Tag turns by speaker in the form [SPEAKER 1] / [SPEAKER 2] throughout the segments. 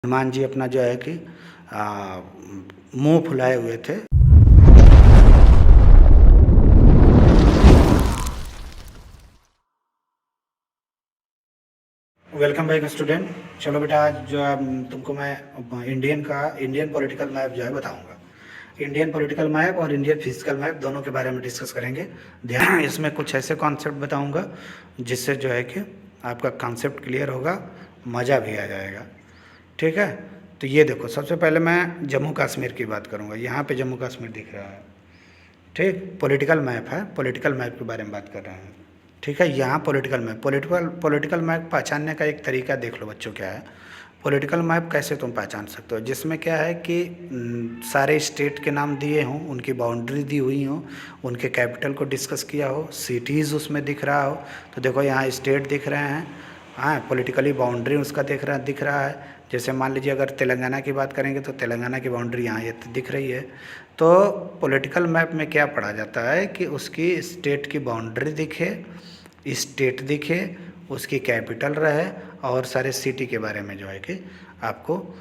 [SPEAKER 1] हनुमान जी अपना जो है कि मुंह फुलाए हुए थे। Welcome back student. चलो बेटा, आज जो है तुमको मैं इंडियन पॉलिटिकल मैप जो है बताऊंगा। इंडियन पॉलिटिकल मैप और इंडियन फिजिकल मैप दोनों के बारे में डिस्कस करेंगे। ध्यान, इसमें कुछ ऐसे कॉन्सेप्ट बताऊंगा जिससे जो है कि आपका कॉन्सेप्ट क्लियर होगा, मज़ा भी आ जाएगा। ठीक है, तो ये देखो, सबसे पहले मैं जम्मू कश्मीर की बात करूँगा। यहाँ पे जम्मू कश्मीर दिख रहा है। ठीक, पॉलिटिकल मैप है, पॉलिटिकल मैप के बारे में बात कर रहे हैं। ठीक है, यहाँ पॉलिटिकल मैप, पॉलिटिकल मैप पहचानने का एक तरीका देख लो बच्चों। क्या है पॉलिटिकल मैप, कैसे तुम पहचान सकते हो? जिसमें क्या है कि सारे स्टेट के नाम दिए हों, उनकी बाउंड्री दी हुई हो, उनके कैपिटल को डिस्कस किया हो, सिटीज़ उसमें दिख रहा हो। तो देखो यहाँ स्टेट दिख रहे हैं, हाँ, पॉलिटिकली बाउंड्री उसका दिख रहा है। जैसे मान लीजिए अगर तेलंगाना की बात करेंगे तो तेलंगाना की बाउंड्री यहाँ ये दिख रही है। तो पॉलिटिकल मैप में क्या पढ़ा जाता है कि उसकी स्टेट की बाउंड्री दिखे, स्टेट दिखे, उसकी कैपिटल रहे और सारे सिटी के बारे में जो है कि आपको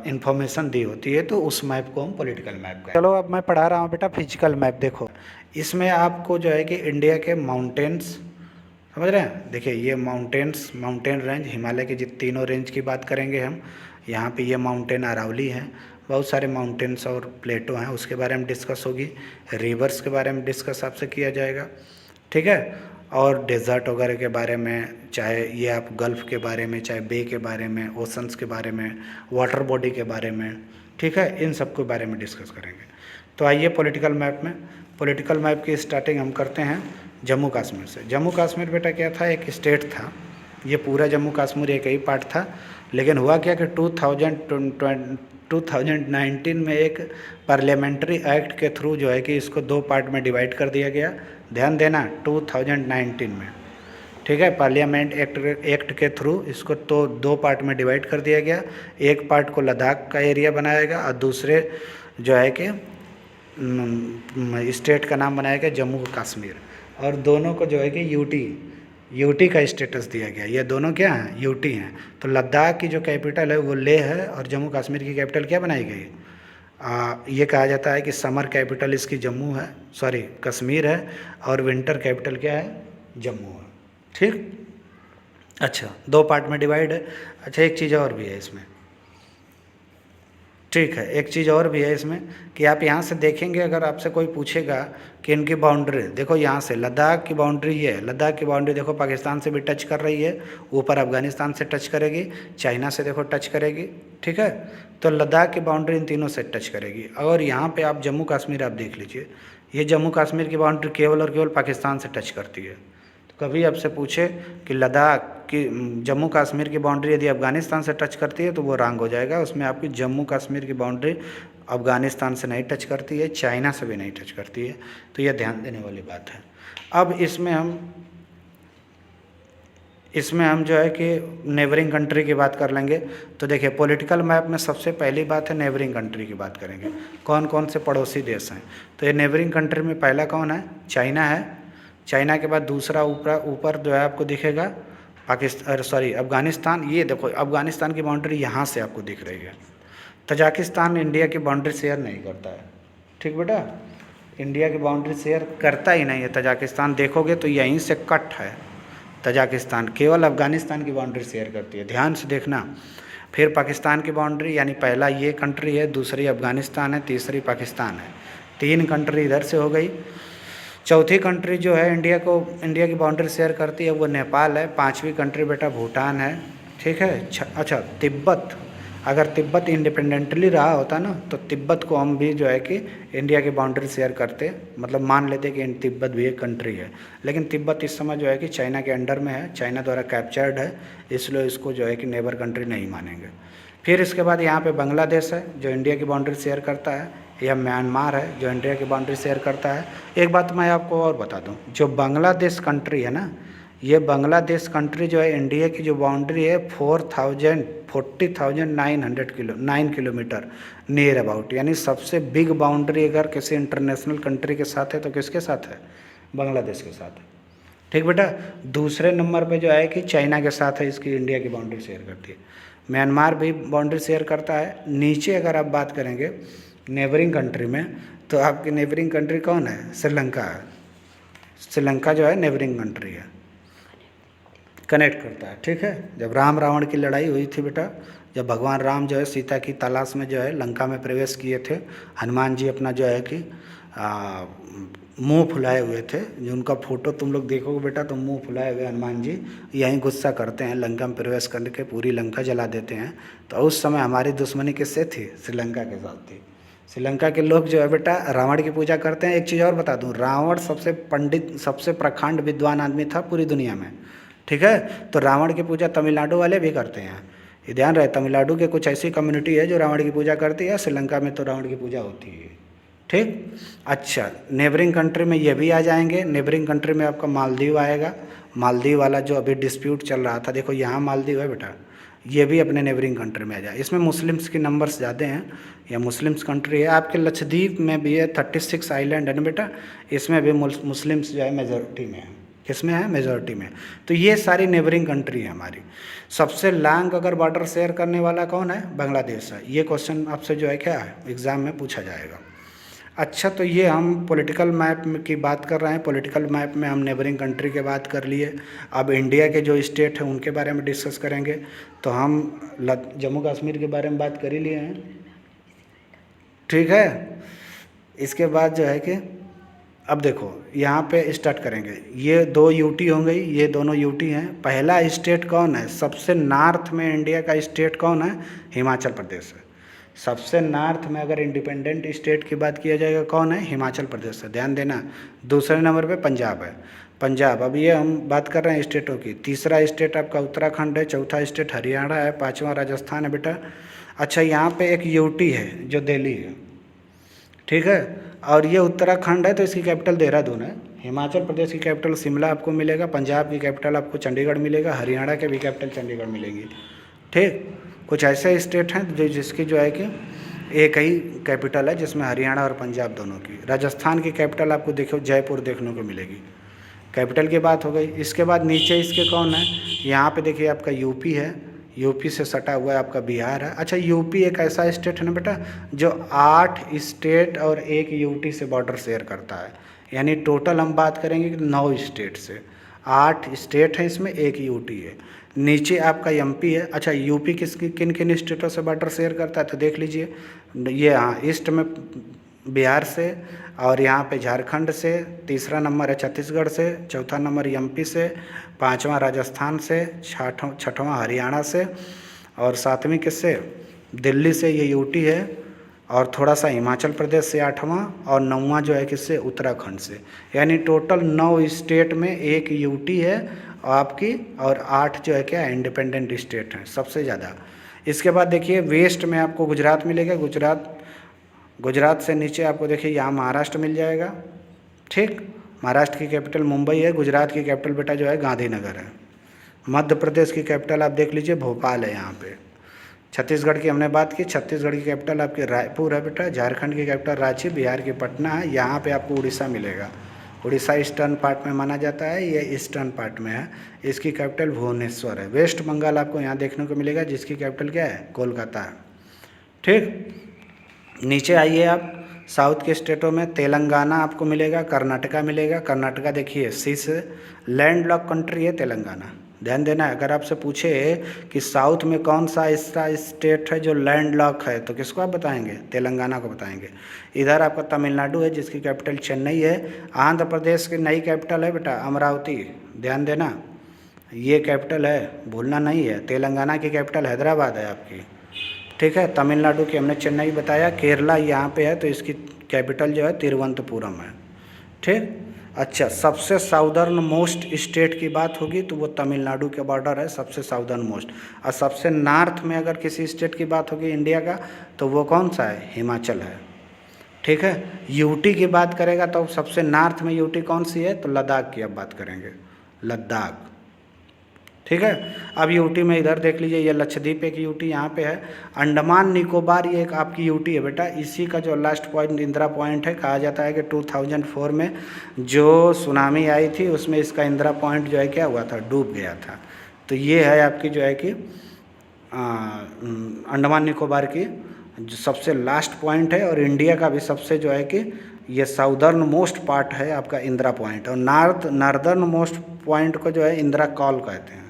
[SPEAKER 1] इन्फॉर्मेशन दी होती है, तो उस मैप को हम पॉलिटिकल मैप कहते हैं। चलो अब मैं पढ़ा रहा हूँ बेटा फिजिकल मैप। देखो, इसमें आपको जो है कि इंडिया के माउंटेन्स समझ रहे हैं। देखिए ये माउंटेन रेंज, हिमालय की जितनी तीनों रेंज की बात करेंगे हम। यहाँ पे ये माउंटेन अरावली है, बहुत सारे माउंटेन्स और प्लेटो हैं, उसके बारे में डिस्कस होगी। रिवर्स के बारे में डिस्कस आपसे किया जाएगा। ठीक है, और डेजर्ट वगैरह के बारे में, चाहे ये आप गल्फ़ के बारे में, चाहे बे के बारे में, ओशंस के बारे में, वाटर बॉडी के बारे में, ठीक है, इन सब के बारे में डिस्कस करेंगे। तो आइए पॉलिटिकल मैप में, पॉलिटिकल मैप की स्टार्टिंग हम करते हैं जम्मू कश्मीर से। जम्मू कश्मीर बेटा क्या था, एक स्टेट था। ये पूरा जम्मू कश्मीर एक ही पार्ट था, लेकिन हुआ क्या कि 2019 में एक पार्लियामेंट्री एक्ट के थ्रू जो है कि इसको दो पार्ट में डिवाइड कर दिया गया। ध्यान देना, 2019 में, ठीक है, पार्लियामेंट एक्ट के थ्रू इसको तो दो पार्ट में डिवाइड कर दिया गया। एक पार्ट को लद्दाख का एरिया बनाया गया और दूसरे जो है कि स्टेट का नाम बनाया गया जम्मू कश्मीर, और दोनों को जो है कि यूटी का स्टेटस दिया गया। ये दोनों क्या हैं, यूटी हैं। तो लद्दाख की जो कैपिटल है वो लेह है और जम्मू कश्मीर की कैपिटल क्या बनाई गई? ये कहा जाता है कि समर कैपिटल इसकी जम्मू है, सॉरी कश्मीर है, और विंटर कैपिटल क्या है, जम्मू है। ठीक, अच्छा, दो पार्ट में डिवाइड है। अच्छा, एक चीज़ और भी है इसमें, ठीक है, एक चीज़ और भी है इसमें कि आप यहाँ से देखेंगे, अगर आपसे कोई पूछेगा कि इनकी बाउंड्री, देखो यहाँ से लद्दाख की बाउंड्री ये है। लद्दाख की बाउंड्री देखो पाकिस्तान से भी टच कर रही है, ऊपर अफगानिस्तान से टच करेगी, चाइना से देखो टच करेगी। ठीक है, तो लद्दाख की बाउंड्री इन तीनों से टच करेगी। और यहाँ पर आप जम्मू कश्मीर आप देख लीजिए, ये जम्मू कश्मीर की बाउंड्री केवल और केवल पाकिस्तान से टच करती है। तो कभी आपसे पूछे कि लद्दाख कि जम्मू कश्मीर की बाउंड्री यदि अफ़गानिस्तान से टच करती है तो वो रॉन्ग हो जाएगा। उसमें आपकी जम्मू कश्मीर की बाउंड्री अफ़गानिस्तान से नहीं टच करती है, चाइना से भी नहीं टच करती है। तो यह ध्यान देने वाली बात है। अब इसमें हम जो है कि नेबरिंग कंट्री की बात कर लेंगे। तो देखिए पॉलिटिकल मैप में सबसे पहली बात है नेबरिंग कंट्री की बात करेंगे, कौन कौन से पड़ोसी देश हैं। तो ये नेबरिंग कंट्री में पहला कौन है, चाइना है। चाइना के बाद दूसरा ऊपर जो है आपको दिखेगा अफ़गानिस्तान। ये देखो अफ़गानिस्तान की बाउंड्री यहाँ से आपको दिख रही है। तजाकिस्तान इंडिया की बाउंड्री शेयर नहीं करता है। ठीक बेटा, इंडिया की बाउंड्री शेयर करता ही नहीं है तजाकिस्तान। देखोगे तो यहीं से कट है तजाकिस्तान, केवल अफ़गानिस्तान की बाउंड्री शेयर करती है, ध्यान से देखना। फिर पाकिस्तान की बाउंड्री, यानी पहला ये कंट्री है, दूसरी अफ़गानिस्तान है, तीसरी पाकिस्तान है। तीन कंट्री इधर से हो गई। चौथी कंट्री जो है इंडिया की बाउंड्री शेयर करती है वो नेपाल है। पांचवी कंट्री बेटा भूटान है। ठीक है, अच्छा तिब्बत, अगर तिब्बत इंडिपेंडेंटली रहा होता ना तो तिब्बत को हम भी जो है कि इंडिया की बाउंड्री शेयर करते, मतलब मान लेते कि तिब्बत भी एक कंट्री है। लेकिन तिब्बत इस समय जो है कि चाइना के अंडर में है, चाइना द्वारा कैप्चर्ड है, इसलिए इसको जो है कि नेबर कंट्री नहीं मानेंगे। फिर इसके बाद यहाँ पे बांग्लादेश है जो इंडिया की बाउंड्री शेयर करता है, या म्यांमार है जो इंडिया की बाउंड्री शेयर करता है। एक बात मैं आपको और बता दूं, जो बांग्लादेश कंट्री है ना, ये बांग्लादेश कंट्री जो है इंडिया की जो बाउंड्री है 40,9 किलोमीटर नियर अबाउट, यानी सबसे बिग बाउंड्री अगर किसी इंटरनेशनल कंट्री के साथ है तो किसके साथ है, बांग्लादेश के साथ है। ठीक बेटा, दूसरे नंबर पे जो है कि चाइना के साथ है, इसकी इंडिया की बाउंड्री शेयर करती है। म्यांमार भी बाउंड्री शेयर करता है। नीचे अगर आप बात करेंगे नेबरिंग कंट्री में, तो आपकी नेबरिंग कंट्री कौन है? श्रीलंका है। श्रीलंका जो है नेबरिंग कंट्री है, कनेक्ट करता है। ठीक है, जब राम रावण की लड़ाई हुई थी बेटा, जब भगवान राम जो है सीता की तलाश में जो है लंका में प्रवेश किए थे, हनुमान जी अपना जो है कि मुंह फुलाए हुए थे, जो उनका फोटो तुम लोग देखोगे बेटा तो मुंह फुलाए हुए हनुमान जी यहीं गुस्सा करते हैं, लंका में प्रवेश करके पूरी लंका जला देते हैं। तो उस समय हमारी दुश्मनी किससे थी? श्रीलंका के साथ थी। श्रीलंका के लोग जो है बेटा रावण की पूजा करते हैं। एक चीज़ और बता दूं, रावण सबसे पंडित, सबसे प्रखंड विद्वान आदमी था पूरी दुनिया में। ठीक है, तो रावण की पूजा तमिलनाडु वाले भी करते हैं। ये ध्यान रहे, तमिलनाडु के कुछ ऐसी कम्युनिटी है जो रावण की पूजा करती है, श्रीलंका में तो रावण की पूजा होती है। ठीक, अच्छा, नेबरिंग कंट्री में ये भी आ जाएंगे। नेबरिंग कंट्री में आपका मालदीव आएगा। मालदीव वाला जो अभी डिस्प्यूट चल रहा था, देखो यहाँ मालदीव है बेटा, ये भी अपने नेबरिंग कंट्री में आ जाए। इसमें मुस्लिम्स की नंबर्स ज़्यादा हैं, या मुस्लिम्स कंट्री है। आपके लक्षद्वीप में भी है, 36 आइलैंड है ना बेटा, इसमें भी मुस्लिम्स जो है मेजॉरिटी में है। किसमें है? मेजॉरिटी में। तो ये सारी नेबरिंग कंट्री है हमारी। सबसे लॉन्ग अगर बॉर्डर शेयर करने वाला कौन है? बांग्लादेश है। ये क्वेश्चन आपसे जो है क्या है एग्ज़ाम में पूछा जाएगा। अच्छा, तो ये हम पॉलिटिकल मैप की बात कर रहे हैं। पॉलिटिकल मैप में हम नेबरिंग कंट्री के बात कर लिए। अब इंडिया के जो स्टेट हैं उनके बारे में डिस्कस करेंगे। तो हम जम्मू कश्मीर के बारे में बात कर ही लिए हैं। ठीक है, इसके बाद जो है कि अब देखो यहाँ पे स्टार्ट करेंगे। ये 2 यूटी हो गई, ये दोनों यूटी हैं। पहला स्टेट कौन है? सबसे नॉर्थ में इंडिया का स्टेट कौन है? हिमाचल प्रदेश है। सबसे नॉर्थ में अगर इंडिपेंडेंट स्टेट की बात किया जाएगा कौन है? हिमाचल प्रदेश है। ध्यान देना। दूसरे नंबर पे पंजाब है। पंजाब, अब ये हम बात कर रहे हैं स्टेटों की। तीसरा स्टेट आपका उत्तराखंड है। चौथा स्टेट हरियाणा है। पाँचवा राजस्थान है बेटा। अच्छा, यहाँ पे एक यूटी है जो दिल्ली है। ठीक है, और ये उत्तराखंड है तो इसकी कैपिटल देहरादून है। हिमाचल प्रदेश की कैपिटल शिमला आपको मिलेगा। पंजाब की कैपिटल आपको चंडीगढ़ मिलेगा। हरियाणा के भी कैपिटल चंडीगढ़ मिलेगी। ठीक, कुछ ऐसे स्टेट हैं जो जिसकी जो है कि एक ही कैपिटल है, जिसमें हरियाणा और पंजाब दोनों की। राजस्थान की कैपिटल आपको देखो जयपुर देखने को मिलेगी। कैपिटल की बात हो गई। इसके बाद नीचे इसके कौन है? यहाँ पे देखिए आपका यूपी है। यूपी से सटा हुआ है आपका बिहार है। अच्छा, यूपी एक ऐसा स्टेट है ना बेटा जो 8 स्टेट और 1 यूटी से बॉर्डर शेयर करता है। यानी टोटल हम बात करेंगे कि 9 स्टेट से। 8 स्टेट हैं, इसमें 1 यूटी है। नीचे आपका एमपी है। अच्छा, यूपी किन किन स्टेटों से बॉर्डर शेयर करता है तो देख लीजिए। ये हाँ, ईस्ट में बिहार से, और यहाँ पे झारखंड से। तीसरा नंबर है छत्तीसगढ़ से। चौथा नंबर एमपी से। पांचवा राजस्थान से। छठवां हरियाणा से। और सातवीं किससे? दिल्ली से, ये यूटी है। और थोड़ा सा हिमाचल प्रदेश से 8वां, और 9वां जो है किससे? उत्तराखंड से। यानी टोटल 9 स्टेट में 1 यूटी है आपकी, और 8 जो है क्या इंडिपेंडेंट स्टेट हैं सबसे ज़्यादा। इसके बाद देखिए वेस्ट में आपको गुजरात मिलेगा। गुजरात से नीचे आपको देखिए यहाँ महाराष्ट्र मिल जाएगा। ठीक, महाराष्ट्र की कैपिटल मुंबई है। गुजरात की कैपिटल बेटा जो है गांधीनगर है। मध्य प्रदेश की कैपिटल आप देख लीजिए भोपाल है यहाँ पे। छत्तीसगढ़ की हमने बात की, छत्तीसगढ़ की कैपिटल आपकी रायपुर है बेटा। झारखंड की कैपिटल रांची, बिहार की पटना है। यहाँ पे आपको उड़ीसा मिलेगा। उड़ीसा ईस्टर्न पार्ट में माना जाता है, ये ईस्टर्न पार्ट में है। इसकी कैपिटल भुवनेश्वर है। वेस्ट बंगाल आपको यहाँ देखने को मिलेगा, जिसकी कैपिटल क्या है? कोलकाता है। ठीक, नीचे आइए आप साउथ के स्टेटों में तेलंगाना आपको मिलेगा, कर्नाटका मिलेगा। कर्नाटका देखिए सी से लैंड लॉक कंट्री है तेलंगाना। ध्यान देना है, अगर आपसे पूछे कि साउथ में कौन सा ऐसा स्टेट है जो लैंड लॉक है तो किसको आप बताएंगे? तेलंगाना को बताएंगे। इधर आपका तमिलनाडु है जिसकी कैपिटल चेन्नई है। आंध्र प्रदेश की नई कैपिटल है बेटा अमरावती। ध्यान देना, ये कैपिटल है, भूलना नहीं है। तेलंगाना की कैपिटल हैदराबाद है आपकी। ठीक है, तमिलनाडु की हमने चेन्नई बताया। केरला यहाँ पे है तो इसकी कैपिटल जो है तिरुवनंतपुरम है। ठीक, अच्छा, सबसे साउदर्न मोस्ट स्टेट की बात होगी तो वो तमिलनाडु के बॉर्डर है, सबसे साउदर्न मोस्ट। और सबसे नॉर्थ में अगर किसी स्टेट की बात होगी इंडिया का तो वो कौन सा है? हिमाचल है। ठीक है, यूटी की बात करेगा तो सबसे नॉर्थ में यूटी कौन सी है? तो लद्दाख की अब बात करेंगे, लद्दाख। ठीक है, अब यूटी में इधर देख लीजिए, ये लक्षद्वीप एक यूटी यहाँ पे है। अंडमान निकोबार ये एक आपकी यूटी है बेटा। इसी का जो लास्ट पॉइंट इंदिरा पॉइंट है, कहा जाता है कि 2004 में जो सुनामी आई थी उसमें इसका इंदिरा पॉइंट जो है क्या हुआ था? डूब गया था। तो ये है आपकी जो है कि अंडमान निकोबार की जो सबसे लास्ट पॉइंट है, और इंडिया का भी सबसे जो है कि ये साउदर्न मोस्ट पार्ट है आपका इंदिरा पॉइंट, और नॉर्दर्न मोस्ट पॉइंट को जो है इंदिरा कॉल कहते हैं।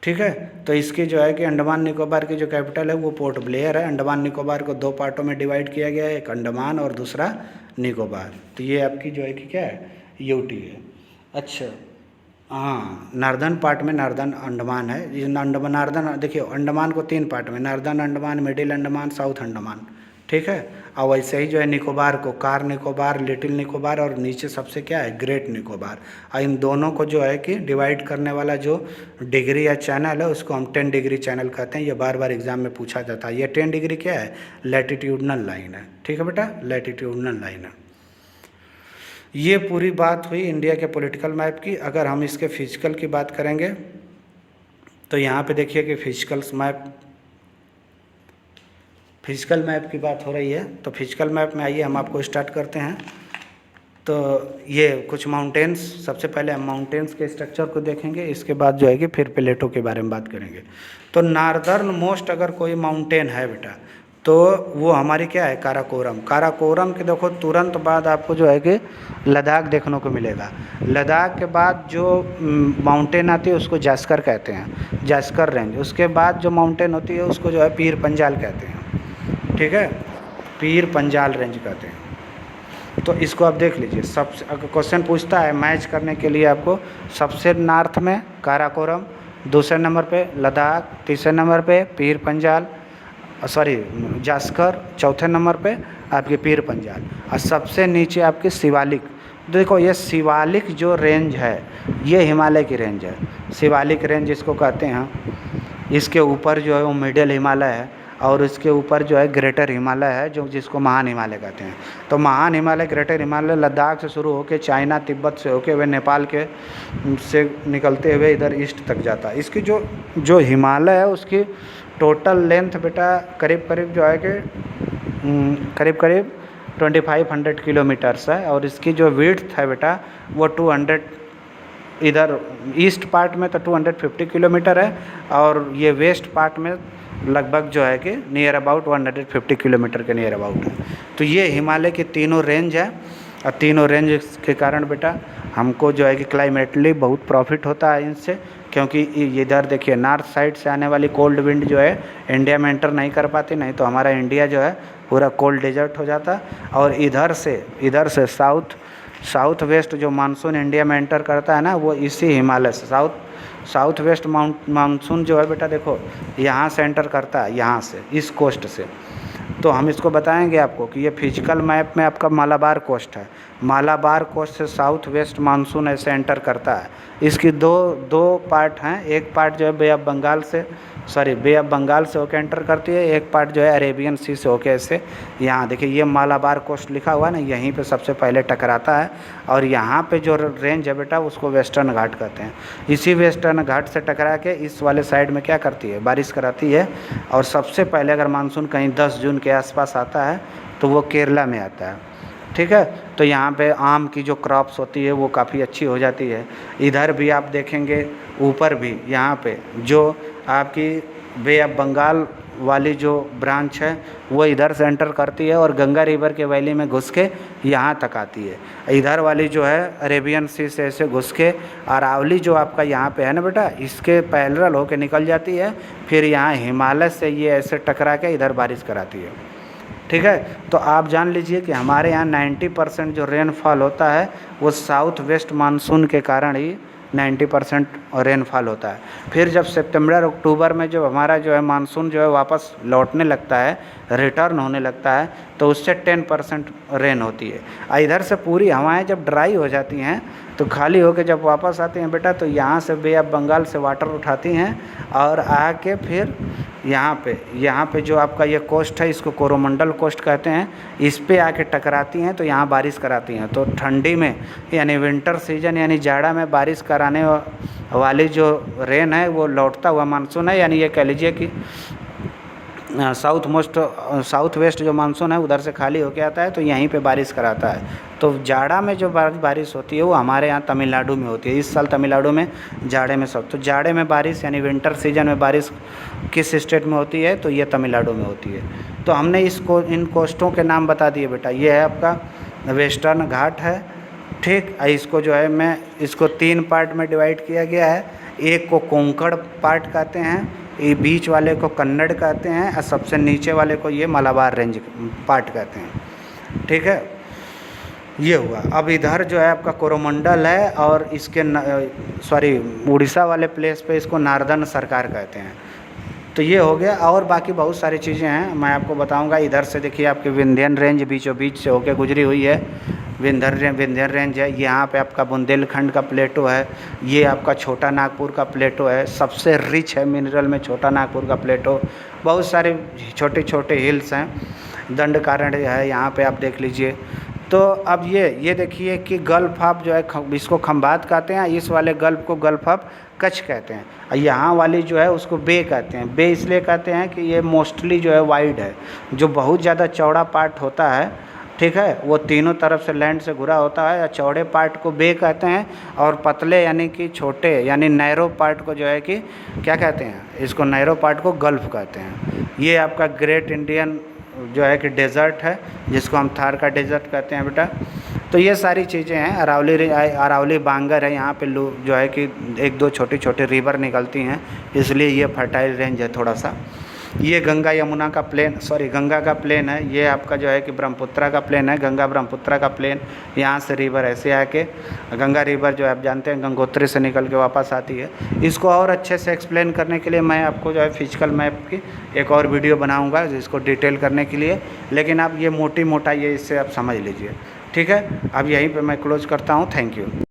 [SPEAKER 1] ठीक है, तो इसकी जो है कि अंडमान निकोबार की जो कैपिटल है वो पोर्ट ब्लेयर है। अंडमान निकोबार को दो पार्टों में डिवाइड किया गया है, एक अंडमान और दूसरा निकोबार। तो ये आपकी जो है कि क्या है, यूटी है। अच्छा, हाँ, नॉर्दर्न पार्ट में नॉर्दर्न अंडमान है। ये नॉर्दर्न देखिए, अंडमान को तीन पार्ट में, northern Andaman, middle Andaman, south Andaman. ठीक है, और वैसे ही जो है निकोबार को कार निकोबार, लिटिल निकोबार, और नीचे सबसे क्या है, ग्रेट निकोबार। और इन दोनों को जो है कि डिवाइड करने वाला जो डिग्री या चैनल है उसको हम 10 डिग्री चैनल कहते हैं। ये बार बार एग्जाम में पूछा जाता है। ये 10 डिग्री क्या है, लैटिट्यूडनल लाइन है। ठीक है बेटा, लैटिट्यूडनल लाइन है। ये पूरी बात हुई इंडिया के पॉलिटिकल मैप की। अगर हम इसके फिजिकल की बात करेंगे तो यहाँ पे देखिए कि फिजिकल मैप की बात हो रही है। तो फिजिकल मैप में आइए हम आपको स्टार्ट करते हैं। तो ये कुछ माउंटेन्स, सबसे पहले हम माउंटेन्स के स्ट्रक्चर को देखेंगे, इसके बाद जो है कि फिर प्लेटों के बारे में बात करेंगे। तो नॉर्दर्न मोस्ट अगर कोई माउंटेन है बेटा तो वो हमारी क्या है, काराकोरम। काराकोरम के देखो तुरंत बाद आपको जो है कि लद्दाख देखने को मिलेगा। लद्दाख के बाद जो माउंटेन आती है उसको जास्कर कहते हैं, जास्कर रेंज। उसके बाद जो माउंटेन होती है उसको जो है पीर पंजाल कहते हैं। ठीक है, पीर पंजाल रेंज कहते हैं। तो इसको आप देख लीजिए। सबसे अगर क्वेश्चन पूछता है मैच करने के लिए आपको, सबसे नॉर्थ में काराकोरम, दूसरे नंबर पे लद्दाख, तीसरे नंबर पे पीर पंजाल, जास्कर, चौथे नंबर पे आपके पीर पंजाल, और सबसे नीचे आपकी शिवालिक। देखो ये शिवालिक जो रेंज है ये हिमालय की रेंज है। शिवालिक रेंज इसको कहते हैं। इसके ऊपर जो है वो मिडिल हिमालय है, और इसके ऊपर जो है ग्रेटर हिमालय है, जो जिसको महान हिमालय कहते हैं। तो महान हिमालय, ग्रेटर हिमालय लद्दाख से शुरू होकर चाइना, तिब्बत से होके हुए नेपाल के से निकलते हुए इधर ईस्ट तक जाता है। इसकी जो हिमालय है उसकी टोटल लेंथ बेटा करीब करीब जो है कि करीब करीब 2500 किलोमीटर्स है, और इसकी जो विड्थ है बेटा वो 200, इधर ईस्ट पार्ट में तो 250 किलोमीटर है, और ये वेस्ट पार्ट में लगभग जो है कि नियर अबाउट 150 किलोमीटर के नियर अबाउट है। तो ये हिमालय की तीनों रेंज है, और तीनों रेंज के कारण बेटा हमको जो है कि क्लाइमेटली बहुत प्रॉफिट होता है इनसे, क्योंकि इधर देखिए नॉर्थ साइड से आने वाली कोल्ड विंड जो है इंडिया में एंटर नहीं कर पाती, नहीं तो हमारा इंडिया जो है पूरा कोल्ड डेजर्ट हो जाता। और इधर से साउथ वेस्ट जो मानसून इंडिया में एंटर करता है ना, वो इसी हिमालय से साउथ वेस्ट मानसून जो है बेटा देखो यहाँ से एंटर करता है, यहाँ से इस कोस्ट से। तो हम इसको बताएंगे आपको कि ये फिजिकल मैप में आपका मालाबार कोस्ट है। मालाबार कोस्ट से साउथ वेस्ट मानसून ऐसे एंटर करता है। इसकी दो पार्ट हैं। एक पार्ट जो है बे ऑफ बंगाल से होकर एंटर करती है, एक पार्ट जो है अरेबियन सी से होकर ऐसे यहाँ देखिए ये मालाबार कोस्ट लिखा हुआ है ना, यहीं पे सबसे पहले टकराता है। और यहाँ पे जो रेंज है बेटा उसको वेस्टर्न घाट कहते हैं। इसी वेस्टर्न घाट से टकरा के इस वाले साइड में क्या करती है, बारिश कराती है। और सबसे पहले अगर मानसून कहीं 10 जून के आसपास आता है तो वो केरला में आता है। ठीक है, तो यहाँ पे आम की जो क्रॉप्स होती है वो काफ़ी अच्छी हो जाती है। इधर भी आप देखेंगे ऊपर भी यहाँ पे जो आपकी बे ऑफ बंगाल वाली जो ब्रांच है वो इधर से एंटर करती है और गंगा रिवर के वैली में घुस के यहाँ तक आती है। इधर वाली जो है अरेबियन सी से ऐसे घुस के अरावली जो आपका यहाँ पे है ना बेटा, इसके पैरेलल होके निकल जाती है, फिर यहाँ हिमालय से ये ऐसे टकरा के इधर बारिश कराती है। ठीक है, तो आप जान लीजिए कि हमारे यहाँ 90% जो रेनफॉल होता है वो साउथ वेस्ट मानसून के कारण ही 90% रेनफॉल होता है। फिर जब सितंबर अक्टूबर में जब हमारा जो है मानसून जो है वापस लौटने लगता है, रिटर्न होने लगता है, तो उससे 10% रेन होती है। इधर से पूरी हवाएं जब ड्राई हो जाती हैं तो खाली होकर जब वापस आती हैं बेटा, तो यहाँ से बे ऑफ बंगाल से वाटर उठाती हैं और आके फिर यहाँ पे जो आपका ये कोस्ट है इसको कोरोमंडल कोस्ट कहते हैं, इस पे आके टकराती हैं तो यहाँ बारिश कराती हैं। तो ठंडी में यानी विंटर सीजन यानी जाड़ा में बारिश कराने वाली जो रेन है वो लौटता हुआ मानसून है। यानी ये कह लीजिए कि साउथ वेस्ट जो मानसून है उधर से खाली होके आता है तो यहीं पे बारिश कराता है। तो जाड़ा में जो बारिश होती है वो हमारे यहाँ तमिलनाडु में होती है। इस साल तमिलनाडु में जाड़े में तो जाड़े में बारिश यानी विंटर सीजन में बारिश किस स्टेट में होती है, तो ये तमिलनाडु में होती है। तो हमने इन कोस्टों के नाम बता दिए बेटा। ये है आपका वेस्टर्न घाट है, ठीक। इसको जो है मैं इसको 3 पार्ट में डिवाइड किया गया है। एक को कोंकण पार्ट कहते हैं, ये बीच वाले को कन्नड़ कहते हैं और सबसे नीचे वाले को ये मलाबार रेंज पार्ट कहते हैं, ठीक है। ये हुआ। अब इधर जो है आपका कोरोमंडल है और इसके उड़ीसा वाले प्लेस पे इसको नार्दर्न सरकार कहते हैं। तो ये हो गया। और बाकी बहुत सारी चीज़ें हैं मैं आपको बताऊंगा। इधर से देखिए आपकी विंध्यन रेंज बीचों बीच से होकर गुजरी हुई है। विंध्यन रेंज है। यहाँ पे आपका बुंदेलखंड का प्लेटो है। ये आपका छोटा नागपुर का प्लेटो है, सबसे रिच है मिनरल में छोटा नागपुर का प्लेटो। बहुत सारे छोटे छोटे हिल्स हैं, दंडकारण्य है, यहाँ पे आप देख लीजिए। तो अब ये देखिए कि गल्फ ऑफ जो है इसको खंबात कहते हैं, इस वाले गल्फ को गल्फ ऑफ कच्छ कहते हैं। और यहाँ वाली जो है उसको बे कहते हैं। बे इसलिए कहते हैं कि ये मोस्टली जो है वाइड है, जो बहुत ज़्यादा चौड़ा पार्ट होता है, ठीक है, वो तीनों तरफ से लैंड से घुरा होता है। चौड़े पार्ट को बे कहते हैं और पतले यानी कि छोटे यानी नैरो पार्ट को जो है कि क्या कहते हैं, इसको नैरो पार्ट को गल्फ कहते हैं। ये आपका ग्रेट इंडियन जो है कि डेज़र्ट है, जिसको हम थार का डेज़र्ट कहते हैं बेटा। तो ये सारी चीज़ें हैं। अरावली बांगर है, यहाँ पे जो है कि 1-2 छोटी छोटी रिवर निकलती हैं, इसलिए ये फर्टाइल रेंज है थोड़ा सा। ये गंगा यमुना का प्लेन, गंगा का प्लेन है। ये आपका जो है कि ब्रह्मपुत्रा का प्लेन है, गंगा ब्रह्मपुत्रा का प्लेन। यहाँ से रिवर ऐसे आके गंगा रिवर जो है आप जानते हैं गंगोत्री से निकल के वापस आती है। इसको और अच्छे से एक्सप्लेन करने के लिए मैं आपको जो है फिजिकल मैप की एक और वीडियो बनाऊँगा जिसको डिटेल करने के लिए। लेकिन आप ये मोटा ये इससे आप समझ लीजिए, ठीक है। अब यहीं पर मैं क्लोज करता हूँ। Thank you.